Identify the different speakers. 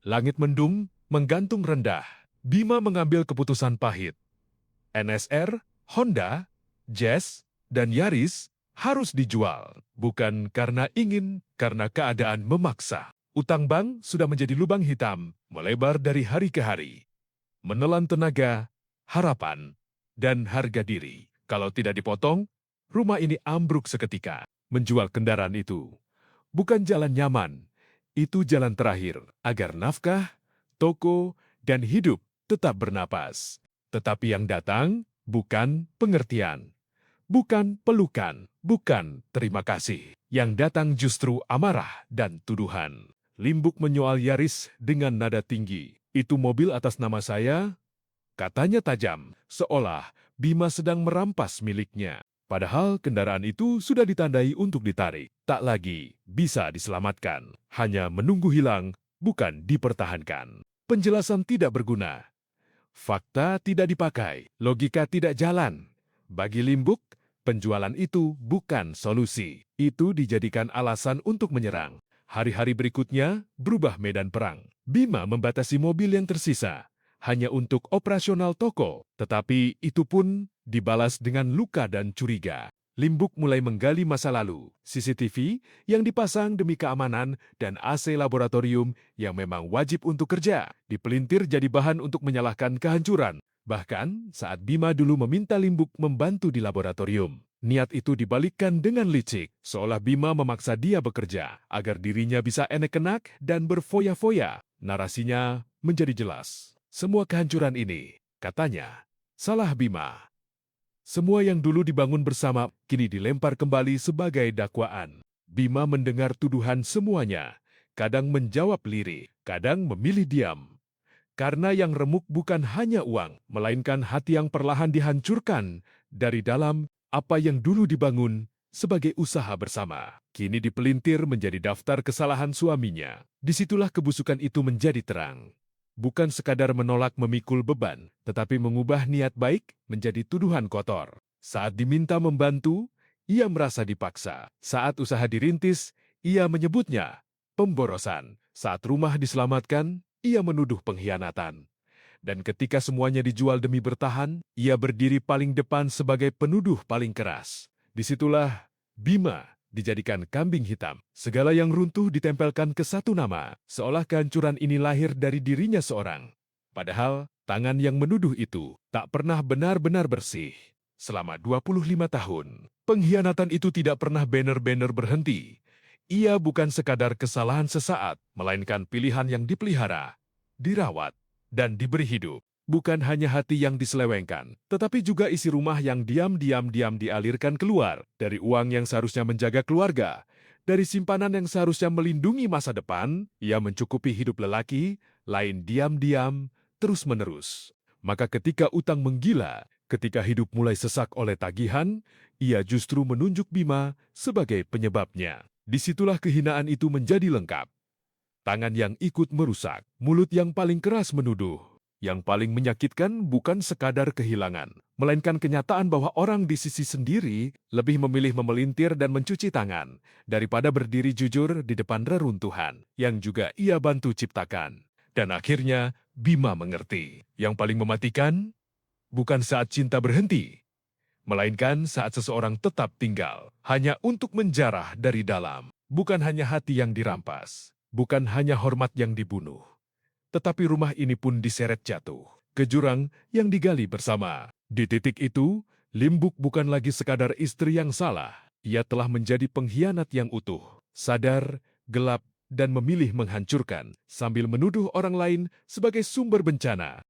Speaker 1: Langit mendung, menggantung rendah. Bima mengambil keputusan pahit. NSR, Honda, Jazz, dan Yaris harus dijual. Bukan karena ingin, karena keadaan memaksa. Utang bank sudah menjadi lubang hitam, melebar dari hari ke hari. Menelan tenaga, harapan, dan harga diri. Kalau tidak dipotong, rumah ini ambruk seketika. Menjual kendaraan itu bukan jalan nyaman, itu jalan terakhir agar nafkah, toko, dan hidup tetap bernapas. Tetapi yang datang bukan pengertian, bukan pelukan, bukan terima kasih. Yang datang justru amarah dan tuduhan. Limbuk menyoal Yaris dengan nada tinggi. Itu mobil atas nama saya? Katanya tajam, seolah Bima sedang merampas miliknya. Padahal kendaraan itu sudah ditandai untuk ditarik. Tak lagi bisa diselamatkan. Hanya menunggu hilang, bukan dipertahankan. Penjelasan tidak berguna. Fakta tidak dipakai. Logika tidak jalan. Bagi Limbuk, penjualan itu bukan solusi. Itu dijadikan alasan untuk menyerang. Hari-hari berikutnya berubah medan perang. Bima membatasi mobil yang tersisa hanya untuk operasional toko, tetapi itu pun dibalas dengan luka dan curiga. Limbuk mulai menggali masa lalu, CCTV yang dipasang demi keamanan dan AC laboratorium yang memang wajib untuk kerja, dipelintir jadi bahan untuk menyalahkan kehancuran. Bahkan saat Bima dulu meminta Limbuk membantu di laboratorium. Niat itu dibalikkan dengan licik, seolah Bima memaksa dia bekerja agar dirinya bisa enek-enak dan berfoya-foya. Narasinya menjadi jelas. Semua kehancuran ini, katanya, salah Bima. Semua yang dulu dibangun bersama kini dilempar kembali sebagai dakwaan. Bima mendengar tuduhan semuanya, kadang menjawab lirik, kadang memilih diam. Karena yang remuk bukan hanya uang, melainkan hati yang perlahan dihancurkan dari dalam. Apa yang dulu dibangun sebagai usaha bersama, kini dipelintir menjadi daftar kesalahan suaminya. Disitulah kebusukan itu menjadi terang. Bukan sekadar menolak memikul beban, tetapi mengubah niat baik menjadi tuduhan kotor. Saat diminta membantu, ia merasa dipaksa. Saat usaha dirintis, ia menyebutnya pemborosan. Saat rumah diselamatkan, ia menuduh pengkhianatan. Dan ketika semuanya dijual demi bertahan, ia berdiri paling depan sebagai penuduh paling keras. Disitulah Bima dijadikan kambing hitam. Segala yang runtuh ditempelkan ke satu nama, seolah kehancuran ini lahir dari dirinya seorang. Padahal, tangan yang menuduh itu tak pernah benar-benar bersih. Selama 25 tahun, pengkhianatan itu tidak pernah benar-benar berhenti. Ia bukan sekadar kesalahan sesaat, melainkan pilihan yang dipelihara, dirawat, dan diberi hidup. Bukan hanya hati yang diselewengkan, tetapi juga isi rumah yang diam-diam dialirkan keluar. Dari uang yang seharusnya menjaga keluarga, dari simpanan yang seharusnya melindungi masa depan, ia mencukupi hidup lelaki, lain diam-diam, terus-menerus. Maka ketika utang menggila, ketika hidup mulai sesak oleh tagihan, ia justru menunjuk Bima sebagai penyebabnya. Disitulah kehinaan itu menjadi lengkap. Tangan yang ikut merusak, mulut yang paling keras menuduh. Yang paling menyakitkan bukan sekadar kehilangan, melainkan kenyataan bahwa orang di sisi sendiri lebih memilih memelintir dan mencuci tangan daripada berdiri jujur di depan reruntuhan yang juga ia bantu ciptakan. Dan akhirnya Bima mengerti, yang paling mematikan bukan saat cinta berhenti, melainkan saat seseorang tetap tinggal hanya untuk menjarah dari dalam. Bukan hanya hati yang dirampas, bukan hanya hormat yang dibunuh, tetapi rumah ini pun diseret jatuh ke jurang yang digali bersama. Di titik itu, Limbuk bukan lagi sekadar istri yang salah. Ia telah menjadi pengkhianat yang utuh, sadar, gelap, dan memilih menghancurkan sambil menuduh orang lain sebagai sumber bencana.